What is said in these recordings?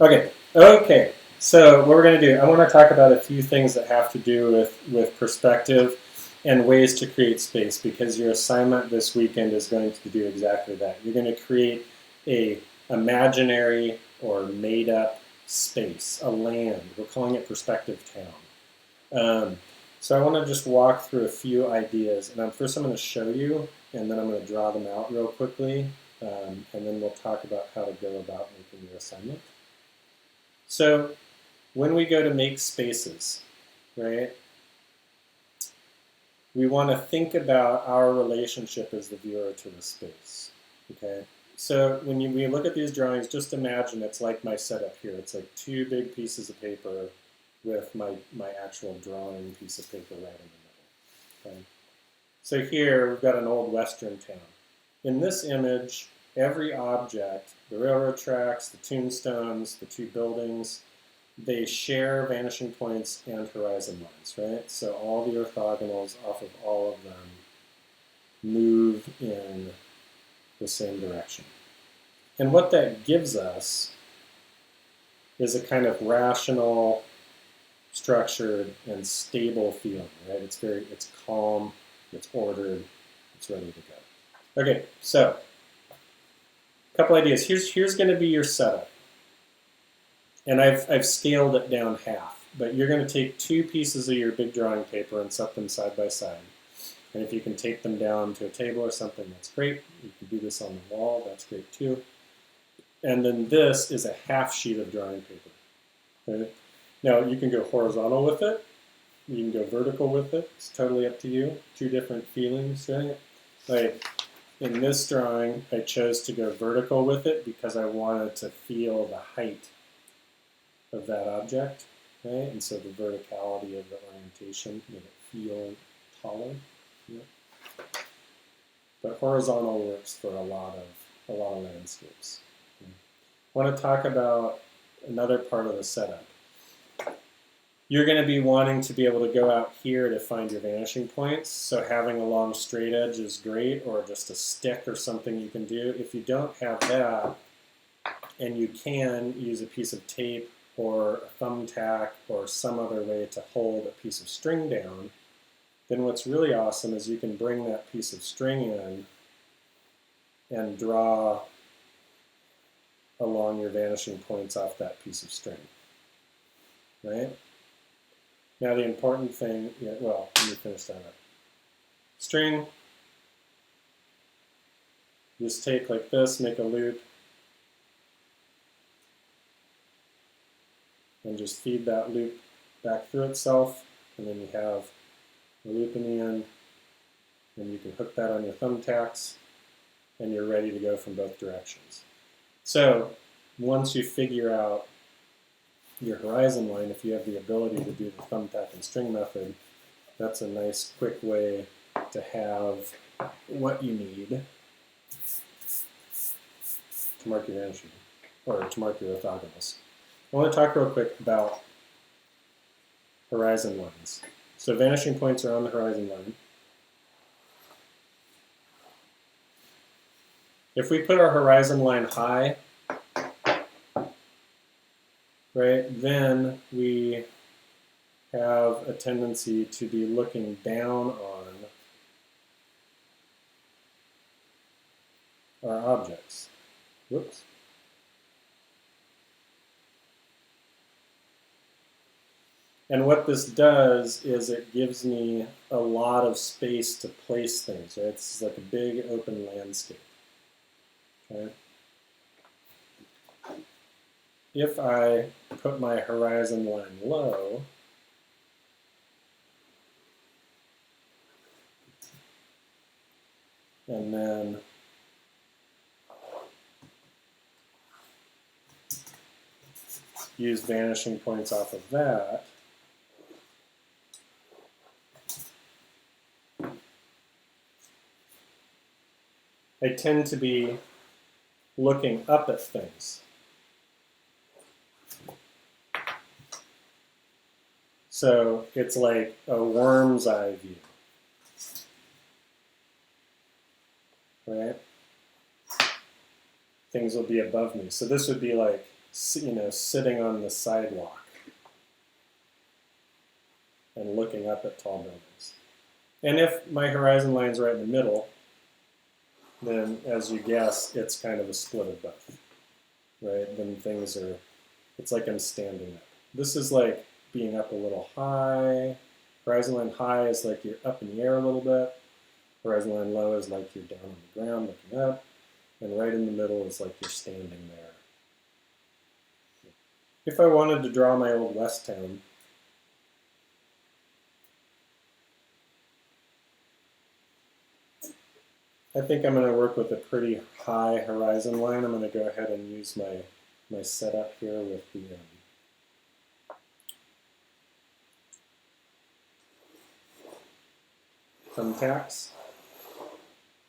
Okay. So what we're going to do, I want to talk about a few things that have to do with perspective and ways to create space, because your assignment this weekend is going to do exactly that. You're going to create a imaginary or made up space, a land. We're calling it Perspective Town. So I want to just walk through a few ideas, and first I'm going to show you, and then I'm going to draw them out real quickly, and then we'll talk about how to go about making your assignment. So when we go to make spaces, right, we want to think about our relationship as the viewer to the space, okay? So when we look at these drawings, just imagine it's like my setup here. It's like two big pieces of paper with my actual drawing piece of paper right in the middle, okay? So here we've got an old western town. In this image, every object, the railroad tracks, the tombstones, the two buildings, they share vanishing points and horizon lines, right? So all the orthogonals off of all of them move in the same direction. And what that gives us is a kind of rational, structured, and stable feeling, right? It's calm, it's ordered, it's ready to go. Okay, so a couple ideas. Here's going to be your setup. And I've scaled it down half, but you're going to take two pieces of your big drawing paper and set them side by side. And if you can tape them down to a table or something, that's great. You can do this on the wall, that's great too. And then this is a half sheet of drawing paper. Okay? Now you can go horizontal with it, you can go vertical with it, it's totally up to you. Two different feelings, right? Like in this drawing, I chose to go vertical with it because I wanted to feel the height of that object, right? And so the verticality of the orientation made it feel taller. Yeah. But horizontal works for a lot of landscapes. Okay. I want to talk about another part of the setup. You're going to be wanting to be able to go out here to find your vanishing points. So having a long straight edge is great, or just a stick or something you can do. If you don't have that, and you can use a piece of tape or a thumbtack or some other way to hold a piece of string down, then what's really awesome is you can bring that piece of string in and draw along your vanishing points off that piece of string, right? Now the important thing, well, let me finish that up. String, just take like this, make a loop, and just feed that loop back through itself, and then you have a loop in the end, and you can hook that on your thumbtacks, and you're ready to go from both directions. So once you figure out your horizon line, if you have the ability to do the thumbtack and string method, that's a nice quick way to have what you need to mark your vanishing, or to mark your orthogonals. I want to talk real quick about horizon lines. So vanishing points are on the horizon line. If we put our horizon line high, right, then we have a tendency to be looking down on our objects. Whoops. And what this does is it gives me a lot of space to place things, right? It's like a big open landscape. Okay? If I put my horizon line low, and then use vanishing points off of that, I tend to be looking up at things. So it's like a worm's eye view, right? Things will be above me. So this would be like sitting on the sidewalk and looking up at tall buildings. And if my horizon line's right in the middle, then as you guess, it's kind of a split of both, right? Then it's like I'm standing up. This is like being up a little high. Horizon line high is like you're up in the air a little bit. Horizon line low is like you're down on the ground looking up. And right in the middle is like you're standing there. If I wanted to draw my old West Town, I think I'm going to work with a pretty high horizon line. I'm going to go ahead and use my setup here with the thumbtacks.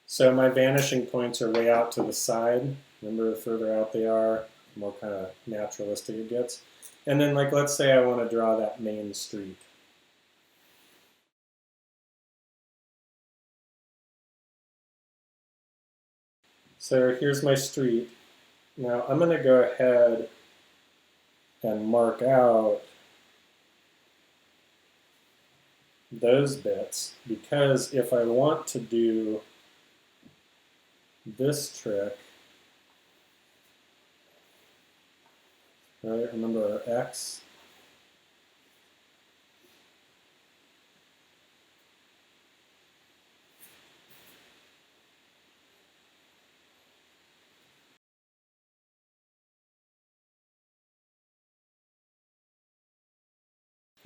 So my vanishing points are way out to the side. Remember, the further out they are, the more kind of naturalistic it gets. And then, like, let's say I want to draw that main street. So here's my street. Now I'm going to go ahead and mark out those bits, because if I want to do this trick, right, remember our X,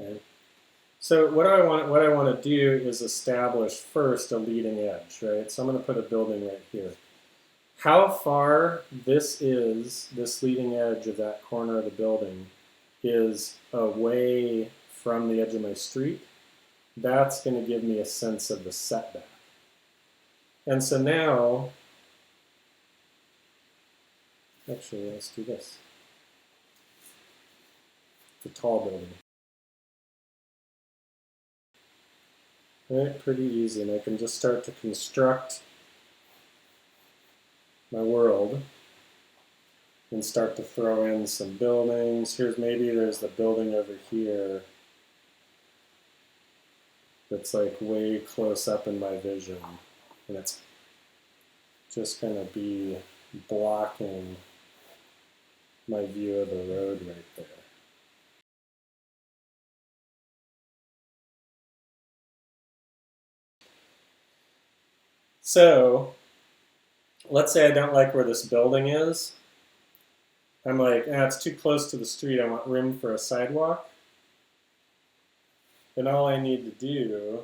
okay. So what I want to do is establish first a leading edge, right? So I'm going to put a building right here. How far this leading edge of that corner of the building is away from the edge of my street, that's going to give me a sense of the setback. And so now, actually, let's do this. It's a tall building. Right, pretty easy, and I can just start to construct my world and start to throw in some buildings. Maybe there's the building over here that's like way close up in my vision, and it's just going to be blocking my view of the road right there. So let's say I don't like where this building is. I'm like, it's too close to the street. I want room for a sidewalk. Then all I need to do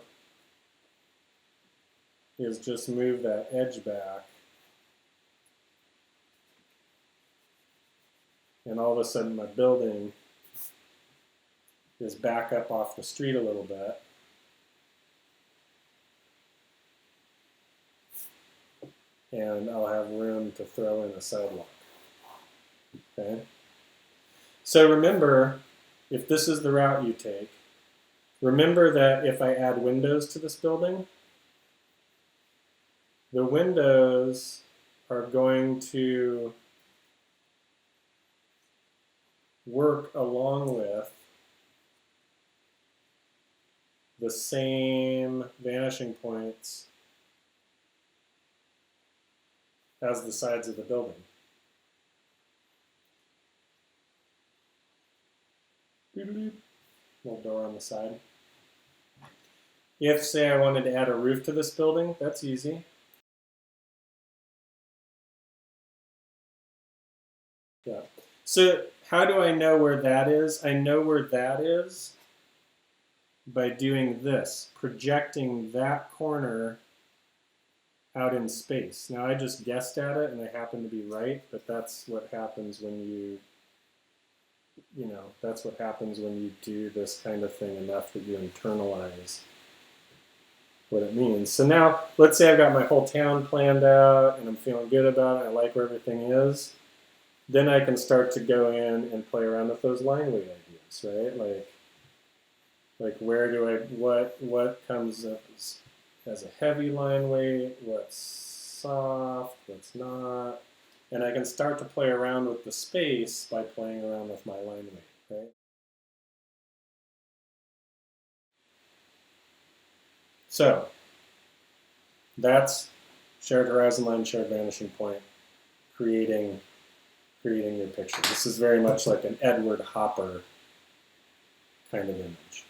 is just move that edge back. And all of a sudden my building is back up off the street a little bit. And I'll have room to throw in a sidewalk. Okay? So remember, if this is the route you take, remember that if I add windows to this building, the windows are going to work along with the same vanishing points as the sides of the building. Little door on the side. If, say, I wanted to add a roof to this building, that's easy. Yeah. So how do I know where that is? I know where that is by doing this, projecting that corner out in space. Now I just guessed at it and I happen to be right, but that's what happens when that's what happens when you do this kind of thing enough that you internalize what it means. So now, let's say I've got my whole town planned out and I'm feeling good about it, I like where everything is. Then I can start to go in and play around with those line weight ideas, right? Like where do what comes up as a heavy line weight, what's soft, what's not. And I can start to play around with the space by playing around with my line weight, right? So that's shared horizon line, shared vanishing point, creating your picture. This is very much like an Edward Hopper kind of image.